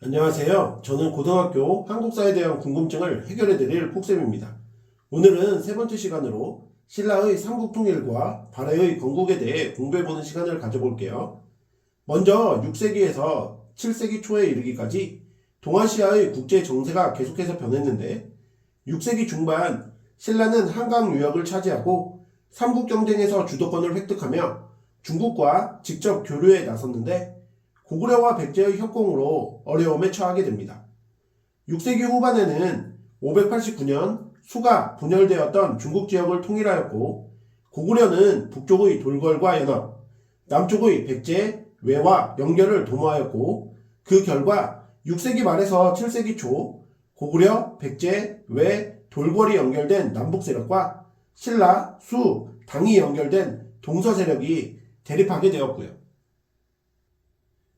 안녕하세요. 저는 고등학교 한국사에 대한 궁금증을 해결해드릴 폭쌤입니다. 오늘은 세 번째 시간으로 신라의 삼국통일과 발해의 건국에 대해 공부해보는 시간을 가져볼게요. 먼저 6세기에서 7세기 초에 이르기까지 동아시아의 국제 정세가 계속해서 변했는데 6세기 중반 신라는 한강 유역을 차지하고 삼국경쟁에서 주도권을 획득하며 중국과 직접 교류에 나섰는데 고구려와 백제의 협공으로 어려움에 처하게 됩니다. 6세기 후반에는 589년 수가 분열되었던 중국 지역을 통일하였고 고구려는 북쪽의 돌궐과 연합, 남쪽의 백제, 외와 연결을 도모하였고 그 결과 6세기 말에서 7세기 초 고구려, 백제, 외, 돌궐이 연결된 남북 세력과 신라, 수, 당이 연결된 동서 세력이 대립하게 되었고요.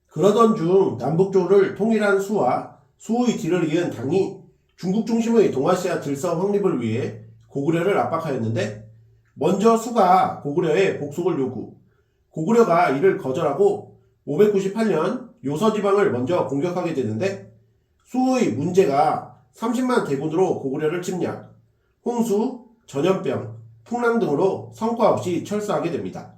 그러던 중 남북조를 통일한 수와 수의 뒤를 이은 당이 중국 중심의 동아시아 질서 확립을 위해 고구려를 압박하였는데 먼저 수가 고구려의 복속을 요구, 고구려가 이를 거절하고 598년 요서지방을 먼저 공격하게 되는데 수의 문제가 30만 대군으로 고구려를 침략, 홍수, 전염병, 풍랑 등으로 성과 없이 철수하게 됩니다.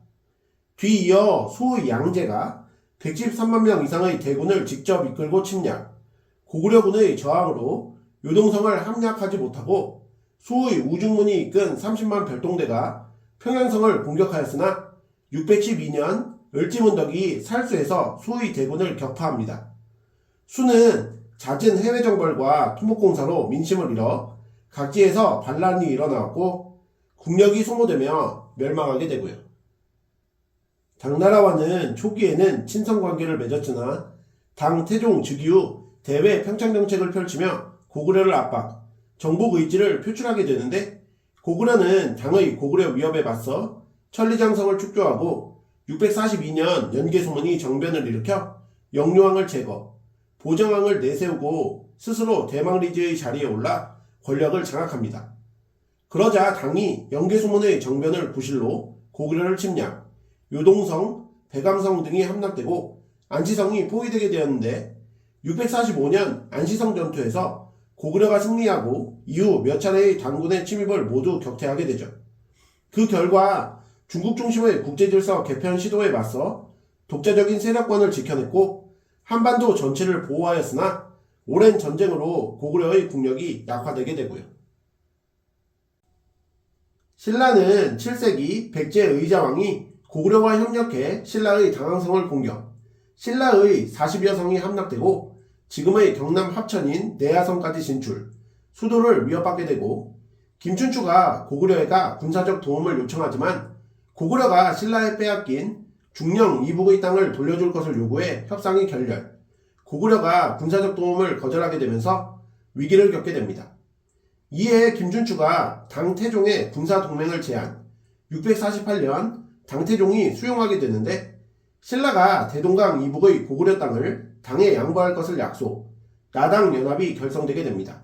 뒤이어 수의 양제가 113만 명 이상의 대군을 직접 이끌고 침략, 고구려군의 저항으로 요동성을 함락하지 못하고 수의 우중문이 이끈 30만 별동대가 평양성을 공격하였으나 612년 을지문덕이 살수에서 수의 대군을 격파합니다. 수는 잦은 해외정벌과 토목공사로 민심을 잃어 각지에서 반란이 일어나고 국력이 소모되며 멸망하게 되고요. 당나라와는 초기에는 친선관계를 맺었으나 당 태종 즉위 후 대외 평창정책을 펼치며 고구려를 압박, 정복 의지를 표출하게 되는데 고구려는 당의 고구려 위협에 맞서 천리장성을 축조하고 642년 연개소문이 정변을 일으켜 영유왕을 제거, 보정왕을 내세우고 스스로 대망리지의 자리에 올라 권력을 장악합니다. 그러자 당이 연개소문의 정변을 구실로 고구려를 침략, 요동성, 백암성 등이 함락되고 안시성이 포위되게 되었는데 645년 안시성 전투에서 고구려가 승리하고 이후 몇 차례의 당군의 침입을 모두 격퇴하게 되죠. 그 결과 중국 중심의 국제질서 개편 시도에 맞서 독자적인 세력권을 지켜냈고 한반도 전체를 보호하였으나 오랜 전쟁으로 고구려의 국력이 약화되게 되고요. 신라는 7세기 백제 의자왕이 고구려와 협력해 신라의 당항성을 공격, 신라의 40여 성이 함락되고 지금의 경남 합천인 내하성까지 진출, 수도를 위협받게 되고 김춘추가 고구려에게 군사적 도움을 요청하지만 고구려가 신라에 빼앗긴 중령 이북의 땅을 돌려줄 것을 요구해 협상이 결렬, 고구려가 군사적 도움을 거절하게 되면서 위기를 겪게 됩니다. 이에 김춘추가 당태종의 군사동맹을 제안, 648년 당태종이 수용하게 되는데 신라가 대동강 이북의 고구려 땅을 당에 양보할 것을 약속, 나당연합이 결성되게 됩니다.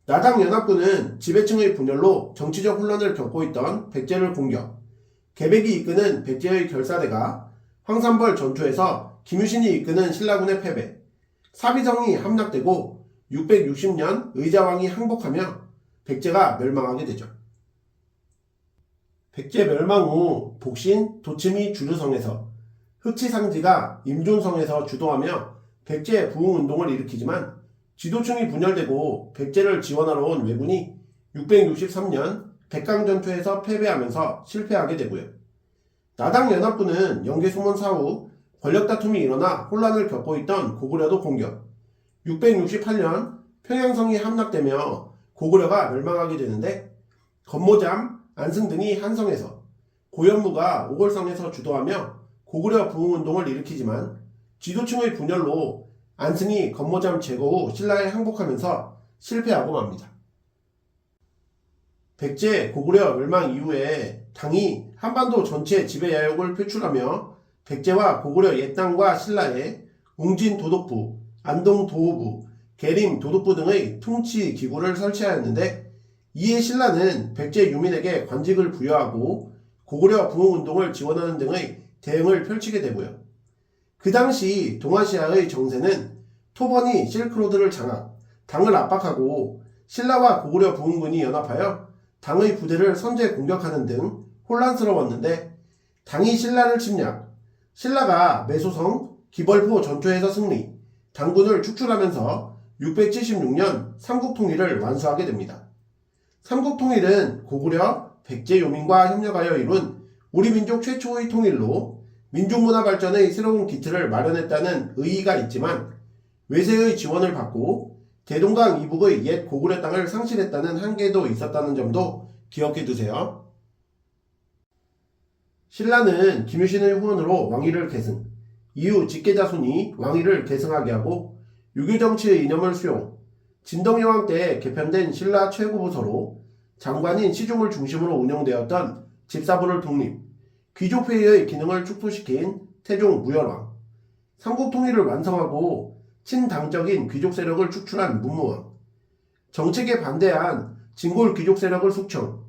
나당연합군은 지배층의 분열로 정치적 혼란을 겪고 있던 백제를 공격, 계백이 이끄는 백제의 결사대가 황산벌 전투에서 김유신이 이끄는 신라군의 패배, 사비성이 함락되고 660년 의자왕이 항복하며 백제가 멸망하게 되죠. 백제 멸망 후 복신, 도침이 주류성에서, 흑치상지가 임존성에서 주도하며 백제 부흥운동을 일으키지만 지도층이 분열되고 백제를 지원하러 온 왜군이 663년 백강전투에서 패배하면서 실패하게 되고요. 나당연합군은 연개소문 사후 권력다툼이 일어나 혼란을 겪고 있던 고구려도 공격, 668년 평양성이 함락되며 고구려가 멸망하게 되는데 건모잠, 안승 등이 한성에서, 고현무가 오골성에서 주도하며 고구려 부흥운동을 일으키지만 지도층의 분열로 안승이 건모잠 제거 후 신라에 항복하면서 실패하고 맙니다. 백제 고구려 멸망 이후에 당이 한반도 전체 지배 야욕을 표출하며 백제와 고구려 옛땅과 신라에 웅진 도독부, 안동 도호부, 계림 도독부 등의 통치 기구를 설치하였는데 이에 신라는 백제 유민에게 관직을 부여하고 고구려 부흥운동을 지원하는 등의 대응을 펼치게 되고요. 그 당시 동아시아의 정세는 토번이 실크로드를 장악, 당을 압박하고 신라와 고구려 부흥군이 연합하여 당의 부대를 선제 공격하는 등 혼란스러웠는데 당이 신라를 침략, 신라가 매소성, 기벌포 전투에서 승리, 당군을 축출하면서 676년 삼국통일을 완수하게 됩니다. 삼국통일은 고구려, 백제 요민과 협력하여 이룬 우리 민족 최초의 통일로 민족문화 발전의 새로운 기틀을 마련했다는 의의가 있지만 외세의 지원을 받고 대동강 이북의 옛 고구려 땅을 상실했다는 한계도 있었다는 점도 기억해 두세요. 신라는 김유신의 후원으로 왕위를 계승, 이후 직계자손이 왕위를 계승하게 하고 유교정치의 이념을 수용, 진덕여왕 때 개편된 신라 최고부서로 장관인 시중을 중심으로 운영되었던 집사부를 독립, 귀족회의의 기능을 축소시킨 태종 무열왕, 삼국통일을 완성하고 친당적인 귀족 세력을 축출한 문무왕, 정책에 반대한 진골 귀족 세력을 숙청,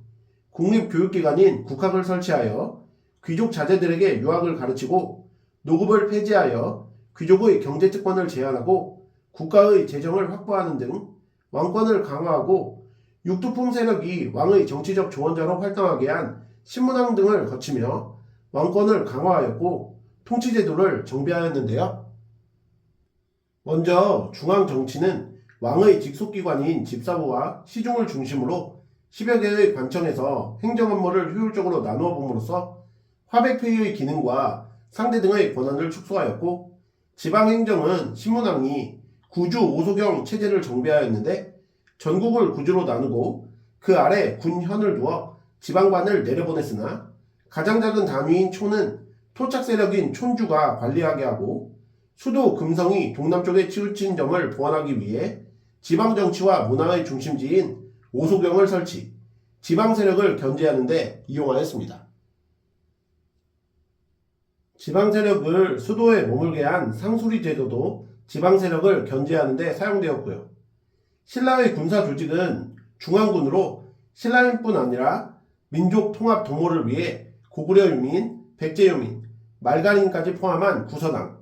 국립교육기관인 국학을 설치하여 귀족 자제들에게 유학을 가르치고 노급을 폐지하여 귀족의 경제특권을 제한하고 국가의 재정을 확보하는 등 왕권을 강화하고 육두품 세력이 왕의 정치적 조언자로 활동하게 한 신문왕 등을 거치며 왕권을 강화하였고 통치제도를 정비하였는데요. 먼저 중앙정치는 왕의 직속기관인 집사부와 시중을 중심으로 10여 개의 관청에서 행정업무를 효율적으로 나누어 봄으로써 화백회의의 기능과 상대 등의 권한을 축소하였고 지방행정은 신문왕이 구주 오소경 체제를 정비하였는데 전국을 구주로 나누고 그 아래 군현을 두어 지방관을 내려보냈으나 가장 작은 단위인 촌은 토착 세력인 촌주가 관리하게 하고 수도 금성이 동남쪽에 치우친 점을 보완하기 위해 지방정치와 문화의 중심지인 오소경을 설치, 지방 세력을 견제하는 데 이용하였습니다. 지방 세력을 수도에 머물게 한 상수리 제도도 지방 세력을 견제하는 데 사용되었고요. 신라의 군사 조직은 중앙군으로 신라인뿐 아니라 민족 통합 도모를 위해 고구려 유민, 백제 유민, 말간인까지 포함한 구서당,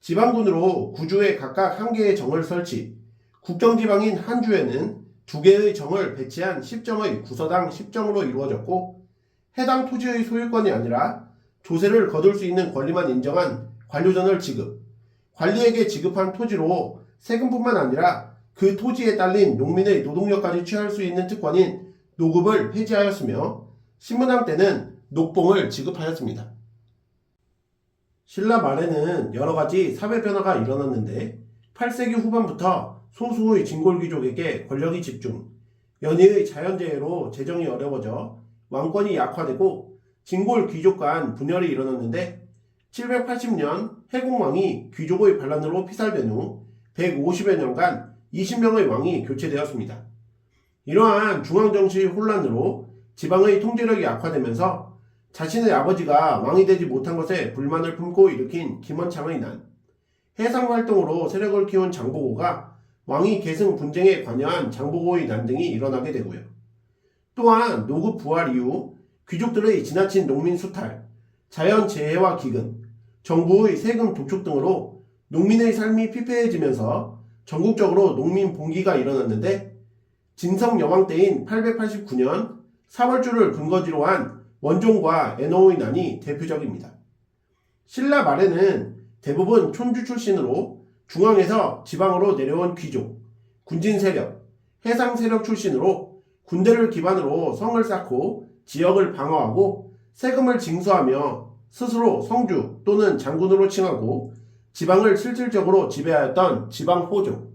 지방군으로 구주에 각각 한 개의 정을 설치, 국정지방인 한주에는 2개의 정을 배치한 10정의 구서당 10정으로 이루어졌고 해당 토지의 소유권이 아니라 조세를 거둘 수 있는 권리만 인정한 관료전을 지급, 관리에게 지급한 토지로 세금뿐만 아니라 그 토지에 딸린 농민의 노동력까지 취할 수 있는 특권인 노급을 폐지하였으며 신문왕 때는 녹봉을 지급하였습니다. 신라 말에는 여러가지 사회 변화가 일어났는데 8세기 후반부터 소수의 진골귀족에게 권력이 집중, 연이의 자연재해로 재정이 어려워져 왕권이 약화되고 진골귀족 간 분열이 일어났는데 780년 해공왕이 귀족의 반란으로 피살된 후 150여 년간 20명의 왕이 교체되었습니다. 이러한 중앙정치의 혼란으로 지방의 통제력이 약화되면서 자신의 아버지가 왕이 되지 못한 것에 불만을 품고 일으킨 김원창의 난, 해상활동으로 세력을 키운 장보고가 왕위 계승 분쟁에 관여한 장보고의 난 등이 일어나게 되고요. 또한 노급 부활 이후 귀족들의 지나친 농민 수탈, 자연재해와 기근, 정부의 세금 독촉 등으로 농민의 삶이 피폐해지면서 전국적으로 농민 봉기가 일어났는데 진성여왕 때인 889년 사월주를 근거지로 한 원종과 애너의 난이 대표적입니다. 신라 말에는 대부분 촌주 출신으로 중앙에서 지방으로 내려온 귀족, 군진 세력, 해상 세력 출신으로 군대를 기반으로 성을 쌓고 지역을 방어하고 세금을 징수하며 스스로 성주 또는 장군으로 칭하고 지방을 실질적으로 지배하였던 지방호족,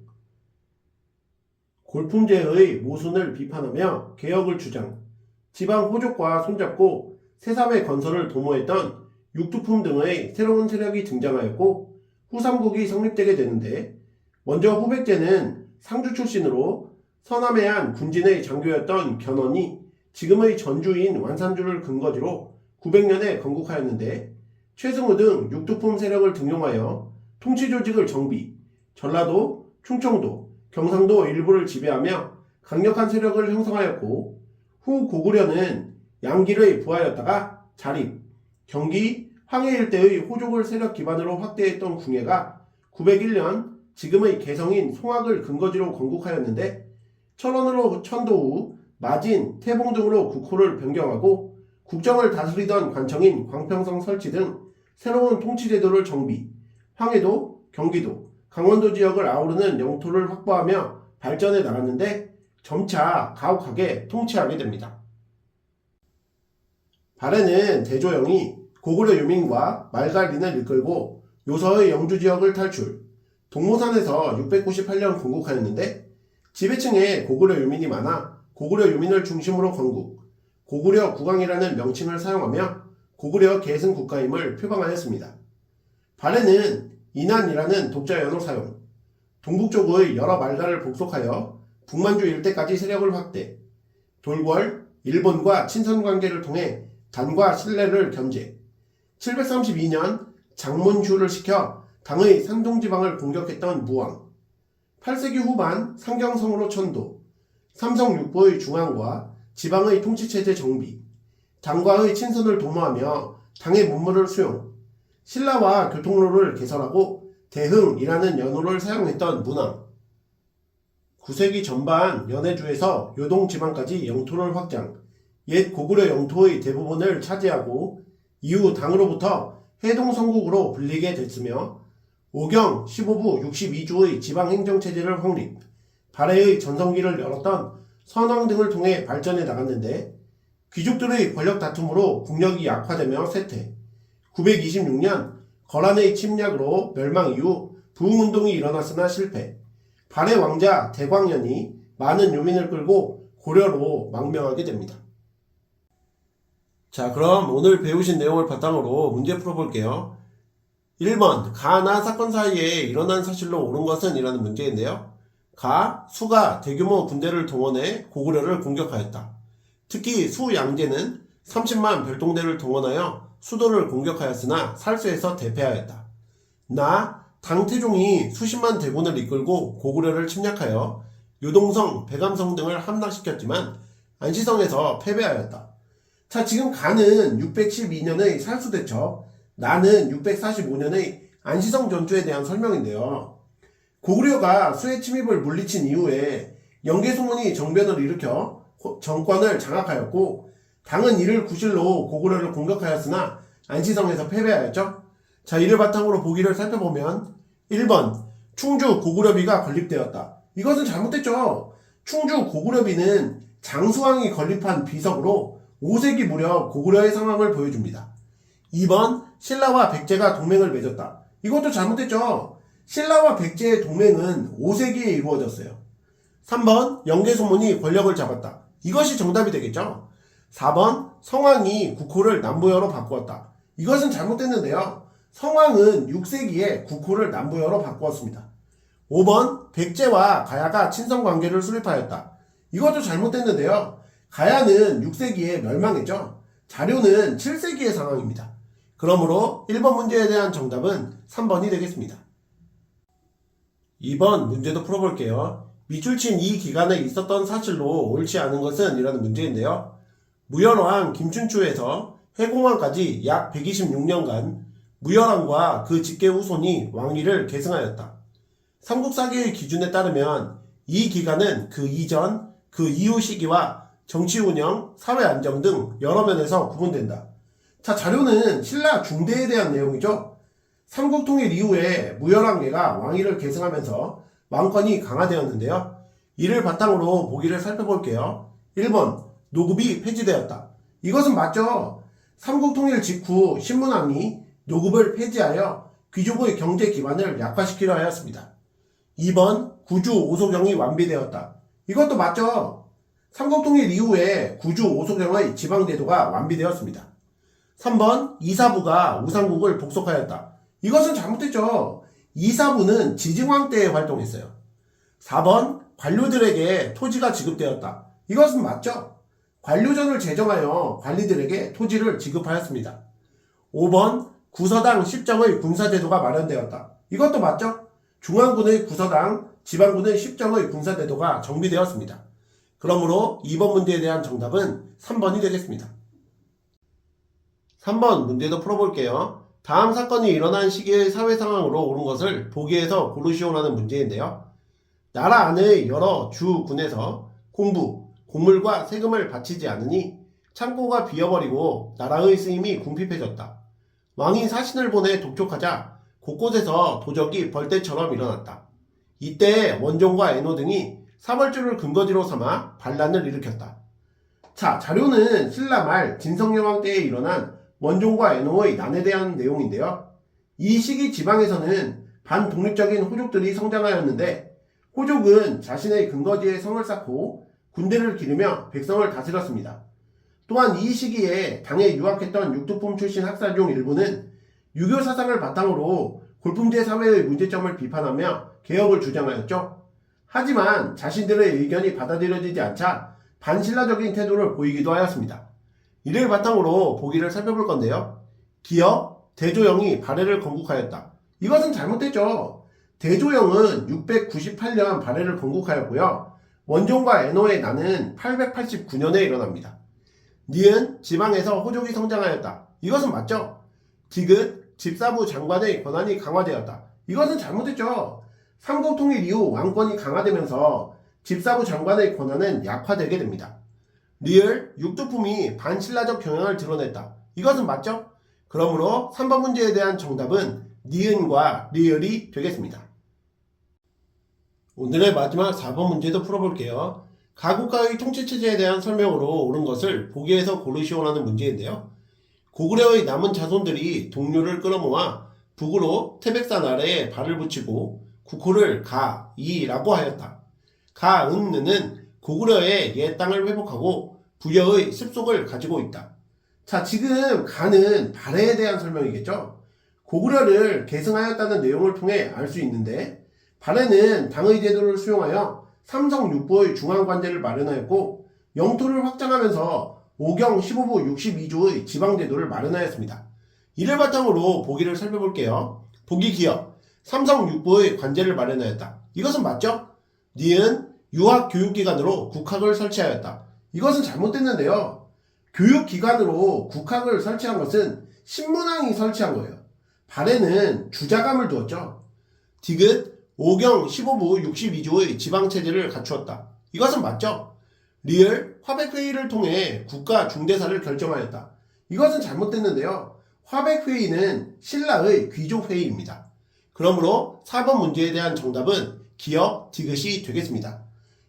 골품제의 모순을 비판하며 개혁을 주장, 지방호족과 손잡고 새사회 건설을 도모했던 육두품 등의 새로운 세력이 등장하였고 후삼국이 성립되게 되는데 먼저 후백제는 상주 출신으로 서남해 안 군진의 장교였던 견훤이 지금의 전주인 완산주를 근거지로 900년에 건국하였는데 최승우 등 육두품 세력을 등용하여 통치조직을 정비, 전라도, 충청도, 경상도 일부를 지배하며 강력한 세력을 형성하였고 후 고구려는 양길의 부하였다가 자립, 경기, 황해 일대의 호족을 세력 기반으로 확대했던 궁예가 901년 지금의 개성인 송악을 근거지로 건국하였는데 철원으로 천도 후 마진, 태봉 등으로 국호를 변경하고 국정을 다스리던 관청인 광평성 설치 등 새로운 통치제도를 정비, 황해도, 경기도, 강원도 지역을 아우르는 영토를 확보하며 발전해 나갔는데 점차 가혹하게 통치하게 됩니다. 발해는 대조영이 고구려 유민과 말갈린을 이끌고 요서의 영주 지역을 탈출, 동모산에서 698년 건국하였는데 지배층에 고구려 유민이 많아 고구려 유민을 중심으로 건국, 고구려 국왕이라는 명칭을 사용하며 고구려 계승 국가임을 표방하였습니다. 발해는 인안이라는 독자 연호 사용, 동북쪽의 여러 말가를 복속하여 북만주 일대까지 세력을 확대, 돌궐, 일본과 친선 관계를 통해 단과 신뢰를 견제, 732년 장문휴를 시켜 당의 산동지방을 공격했던 무왕, 8세기 후반 상경성으로 천도, 삼성육부의 중앙과 지방의 통치체제 정비, 당과의 친선을 도모하며 당의 문물을 수용, 신라와 교통로를 개설하고 대흥이라는 연호를 사용했던 문왕, 9세기 전반 연해주에서 요동지방까지 영토를 확장, 옛 고구려 영토의 대부분을 차지하고 이후 당으로부터 해동성국으로 불리게 됐으며 오경 15부 62주의 지방행정체제를 확립, 발해의 전성기를 열었던 선왕 등을 통해 발전해 나갔는데 귀족들의 권력 다툼으로 국력이 약화되며 쇠퇴, 926년 거란의 침략으로 멸망 이후 부흥운동이 일어났으나 실패, 발해 왕자 대광년이 많은 유민을 끌고 고려로 망명하게 됩니다. 자, 그럼 오늘 배우신 내용을 바탕으로 문제 풀어볼게요. 1번 가나 사건 사이에 일어난 사실로 옳은 것은? 이라는 문제인데요. 가, 수가 대규모 군대를 동원해 고구려를 공격하였다. 특히 수 양제는 30만 별동대를 동원하여 수도를 공격하였으나 살수에서 대패하였다. 나, 당태종이 수십만 대군을 이끌고 고구려를 침략하여 요동성, 백암성 등을 함락시켰지만 안시성에서 패배하였다. 자, 지금 가는 612년의 살수대첩, 나는 645년의 안시성 전투에 대한 설명인데요. 고구려가 수의 침입을 물리친 이후에 영계소문이 정변을 일으켜 정권을 장악하였고 당은 이를 구실로 고구려를 공격하였으나 안시성에서 패배하였죠. 자, 이를 바탕으로 보기를 살펴보면 1번 충주 고구려비가 건립되었다. 이것은 잘못됐죠. 충주 고구려비는 장수왕이 건립한 비석으로 5세기 무렵 고구려의 상황을 보여줍니다. 2번 신라와 백제가 동맹을 맺었다. 이것도 잘못됐죠. 신라와 백제의 동맹은 5세기에 이루어졌어요. 3번 영계소문이 권력을 잡았다. 이것이 정답이 되겠죠. 4번 성왕이 국호를 남부여로 바꾸었다. 이것은 잘못됐는데요. 성왕은 6세기에 국호를 남부여로 바꾸었습니다. 5번 백제와 가야가 친선관계를 수립하였다. 이것도 잘못됐는데요. 가야는 6세기에 멸망했죠. 자료는 7세기의 상황입니다. 그러므로 1번 문제에 대한 정답은 3번이 되겠습니다. 2번 문제도 풀어볼게요. 미줄친 이 기간에 있었던 사실로 옳지 않은 것은? 이라는 문제인데요. 무열왕 김춘추에서 해공왕까지 약 126년간 무열왕과 그 직계 후손이 왕위를 계승하였다. 삼국사기의 기준에 따르면 이 기간은 그 이전, 그 이후 시기와 정치 운영, 사회 안정 등 여러 면에서 구분된다. 자, 자료는 신라 중대에 대한 내용이죠. 삼국통일 이후에 무열왕계가 왕위를 계승하면서 왕권이 강화되었는데요. 이를 바탕으로 보기를 살펴볼게요. 1번 노급이 폐지되었다. 이것은 맞죠. 삼국통일 직후 신문왕이 노급을 폐지하여 귀족의 경제 기반을 약화시키려 하였습니다. 2번 구주 오소경이 완비되었다. 이것도 맞죠. 삼국통일 이후에 구주 오소경의 지방제도가 완비되었습니다. 3번 이사부가 우상국을 복속하였다. 이것은 잘못됐죠. 이사부는 지증왕 때에 활동했어요. 4번 관료들에게 토지가 지급되었다. 이것은 맞죠. 관료전을 제정하여 관리들에게 토지를 지급하였습니다. 5번 구서당 10정의 군사제도가 마련되었다. 이것도 맞죠. 중앙군의 구서당, 지방군의 10정의 군사제도가 정비되었습니다. 그러므로 2번 문제에 대한 정답은 3번이 되겠습니다. 3번 문제도 풀어볼게요. 다음 사건이 일어난 시기의 사회 상황으로 옳은 것을 보기에서 고르시오라는 문제인데요. 나라 안의 여러 주, 군에서 공부, 곡물과 세금을 바치지 않으니 창고가 비어버리고 나라의 쓰임이 궁핍해졌다. 왕이 사신을 보내 독촉하자 곳곳에서 도적이 벌떼처럼 일어났다. 이때 원종과 애노 등이 사벌주를 근거지로 삼아 반란을 일으켰다. 자, 자료는 신라 말 진성여왕 때에 일어난 원종과 애노의 난에 대한 내용인데요. 이 시기 지방에서는 반독립적인 호족들이 성장하였는데 호족은 자신의 근거지에 성을 쌓고 군대를 기르며 백성을 다스렸습니다. 또한 이 시기에 당에 유학했던 육두품 출신 학살 중 일부는 유교 사상을 바탕으로 골품제 사회의 문제점을 비판하며 개혁을 주장하였죠. 하지만 자신들의 의견이 받아들여지지 않자 반신라적인 태도를 보이기도 하였습니다. 이를 바탕으로 보기를 살펴볼 건데요. 기어 대조영이 발해를 건국하였다. 이것은 잘못됐죠. 대조영은 698년 발해를 건국하였고요. 원종과 애노의 난은 889년에 일어납니다. 니은 지방에서 호족이 성장하였다. 이것은 맞죠. 디귿 집사부 장관의 권한이 강화되었다. 이것은 잘못됐죠. 삼국통일 이후 왕권이 강화되면서 집사부 장관의 권한은 약화되게 됩니다. 리을 육두품이 반신라적 경향을 드러냈다. 이것은 맞죠? 그러므로 3번 문제에 대한 정답은 니은과 리을이 되겠습니다. 오늘의 마지막 4번 문제도 풀어볼게요. 가국가의 통치체제에 대한 설명으로 옳은 것을 보기에서 고르시오라는 문제인데요. 고구려의 남은 자손들이 동료를 끌어모아 북으로 태백산 아래에 발을 붙이고 국호를 가, 이라고 하였다. 가, 은, 느는 고구려의 옛 땅을 회복하고 부여의 습속을 가지고 있다. 자, 지금 가는 발해에 대한 설명이겠죠? 고구려를 계승하였다는 내용을 통해 알 수 있는데 발해는 당의 제도를 수용하여 삼성육부의 중앙관제를 마련하였고 영토를 확장하면서 오경 15부 62주의 지방제도를 마련하였습니다. 이를 바탕으로 보기를 살펴볼게요. 보기 기억 삼성육부의 관제를 마련하였다. 이것은 맞죠? 니은 유학교육기관으로 국학을 설치하였다. 이것은 잘못됐는데요. 교육기관으로 국학을 설치한 것은 신문왕이 설치한 거예요. 발해는 주자감을 두었죠. 디귿 오경 15부 62조의 지방체제를 갖추었다. 이것은 맞죠? 리을 화백회의를 통해 국가 중대사를 결정하였다. 이것은 잘못됐는데요. 화백회의는 신라의 귀족회의입니다. 그러므로 4번 문제에 대한 정답은 기역 디귿이 되겠습니다.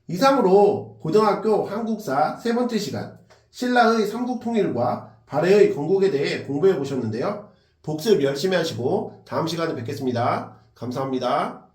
이상으로 고등학교 한국사 세 번째 시간 신라의 삼국통일과 발해의 건국에 대해 공부해 보셨는데요. 복습 열심히 하시고 다음 시간에 뵙겠습니다. 감사합니다.